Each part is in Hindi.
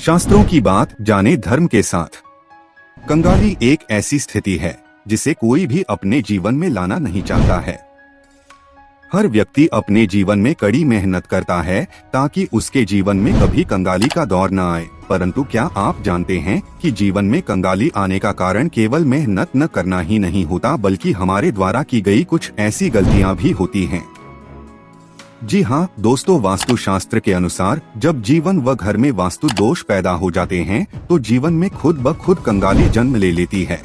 शास्त्रों की बात जाने धर्म के साथ। कंगाली एक ऐसी स्थिति है जिसे कोई भी अपने जीवन में लाना नहीं चाहता है। हर व्यक्ति अपने जीवन में कड़ी मेहनत करता है ताकि उसके जीवन में कभी कंगाली का दौर न आए, परंतु क्या आप जानते हैं कि जीवन में कंगाली आने का कारण केवल मेहनत न करना ही नहीं होता, बल्कि हमारे द्वारा की गई कुछ ऐसी गलतियां भी होती हैं। जी हाँ दोस्तों, वास्तुशास्त्र के अनुसार जब जीवन व घर में वास्तु दोष पैदा हो जाते हैं तो जीवन में खुद ब खुद कंगाली जन्म ले लेती है।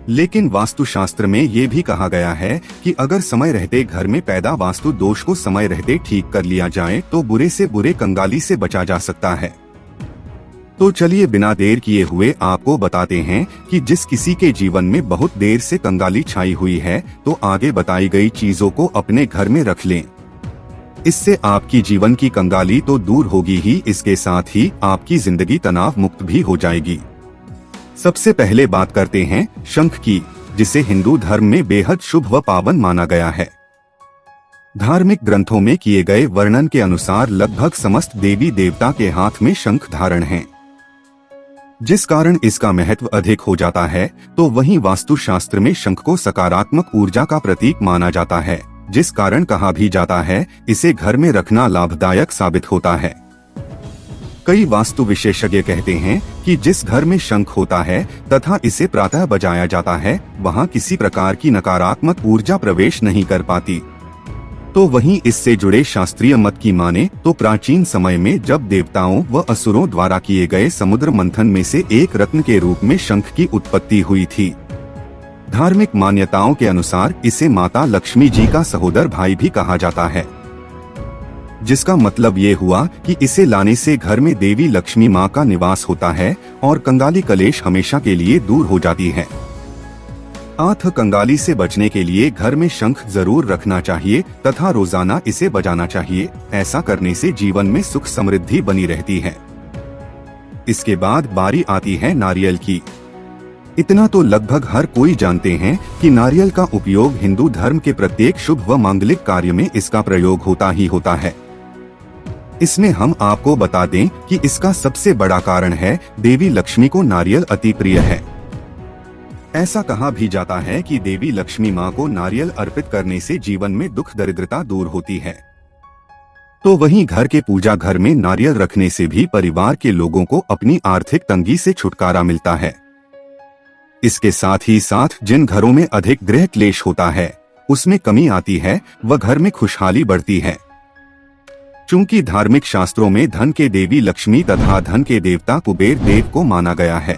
लेकिन वास्तुशास्त्र में ये भी कहा गया है कि अगर समय रहते घर में पैदा वास्तु दोष को समय रहते ठीक कर लिया जाए तो बुरे से बुरे कंगाली से बचा जा सकता है। तो चलिए बिना देर किए हुए आपको बताते हैं कि जिस किसी के जीवन में बहुत देर से कंगाली छाई हुई है तो आगे बताई गई चीजों को अपने घर में रख लें। इससे आपकी जीवन की कंगाली तो दूर होगी ही, इसके साथ ही आपकी जिंदगी तनाव मुक्त भी हो जाएगी। सबसे पहले बात करते हैं शंख की, जिसे हिंदू धर्म में बेहद शुभ व पावन माना गया है। धार्मिक ग्रंथों में किए गए वर्णन के अनुसार लगभग समस्त देवी देवता के हाथ में शंख धारण है, जिस कारण इसका महत्व अधिक हो जाता है। तो वहीं वास्तुशास्त्र में शंख को सकारात्मक ऊर्जा का प्रतीक माना जाता है, जिस कारण कहा भी जाता है इसे घर में रखना लाभदायक साबित होता है। कई वास्तु विशेषज्ञ कहते हैं कि जिस घर में शंख होता है तथा इसे प्रातः बजाया जाता है वहां किसी प्रकार की नकारात्मक ऊर्जा प्रवेश नहीं कर पाती। तो वहीं इससे जुड़े शास्त्रीय मत की माने तो प्राचीन समय में जब देवताओं व असुरों द्वारा किए गए समुद्र मंथन में से एक रत्न के रूप में शंख की उत्पत्ति हुई थी। धार्मिक मान्यताओं के अनुसार इसे माता लक्ष्मी जी का सहोदर भाई भी कहा जाता है, जिसका मतलब ये हुआ कि इसे लाने से घर में देवी लक्ष्मी माँ का निवास होता है और कंगाली कलेश हमेशा के लिए दूर हो जाती है। कंगाली से बचने के लिए घर में शंख जरूर रखना चाहिए तथा रोजाना इसे बजाना चाहिए। ऐसा करने से जीवन में सुख समृद्धि बनी रहती है। इसके बाद बारी आती है नारियल की। इतना तो लगभग हर कोई जानते हैं कि नारियल का उपयोग हिंदू धर्म के प्रत्येक शुभ व मांगलिक कार्य में इसका प्रयोग होता ही होता है। इसमें हम आपको बता दें कि इसका सबसे बड़ा कारण है देवी लक्ष्मी को नारियल अति प्रिय है। ऐसा कहा भी जाता है कि देवी लक्ष्मी माँ को नारियल अर्पित करने से जीवन में दुख दरिद्रता दूर होती है। तो वहीं घर के पूजा घर में नारियल रखने से भी परिवार के लोगों को अपनी आर्थिक तंगी से छुटकारा मिलता है। इसके साथ ही साथ जिन घरों में अधिक गृह क्लेश होता है उसमें कमी आती है व घर में खुशहाली बढ़ती है। चूंकि धार्मिक शास्त्रों में धन के देवी लक्ष्मी तथा धन के देवता कुबेर देव को माना गया है,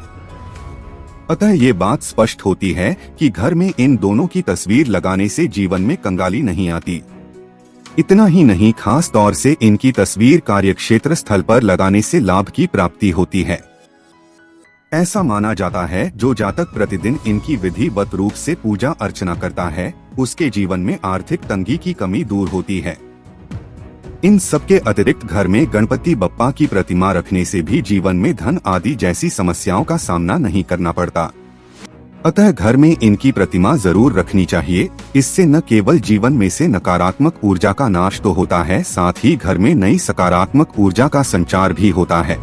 अतः ये बात स्पष्ट होती है कि घर में इन दोनों की तस्वीर लगाने से जीवन में कंगाली नहीं आती। इतना ही नहीं, खास तौर से इनकी तस्वीर कार्यक्षेत्र स्थल पर लगाने से लाभ की प्राप्ति होती है। ऐसा माना जाता है जो जातक प्रतिदिन इनकी विधिवत रूप से पूजा अर्चना करता है उसके जीवन में आर्थिक तंगी की कमी दूर होती है। इन सबके अतिरिक्त घर में गणपति बप्पा की प्रतिमा रखने से भी जीवन में धन आदि जैसी समस्याओं का सामना नहीं करना पड़ता। अतः घर में इनकी प्रतिमा जरूर रखनी चाहिए। इससे न केवल जीवन में से नकारात्मक ऊर्जा का नाश तो होता है, साथ ही घर में नई सकारात्मक ऊर्जा का संचार भी होता है।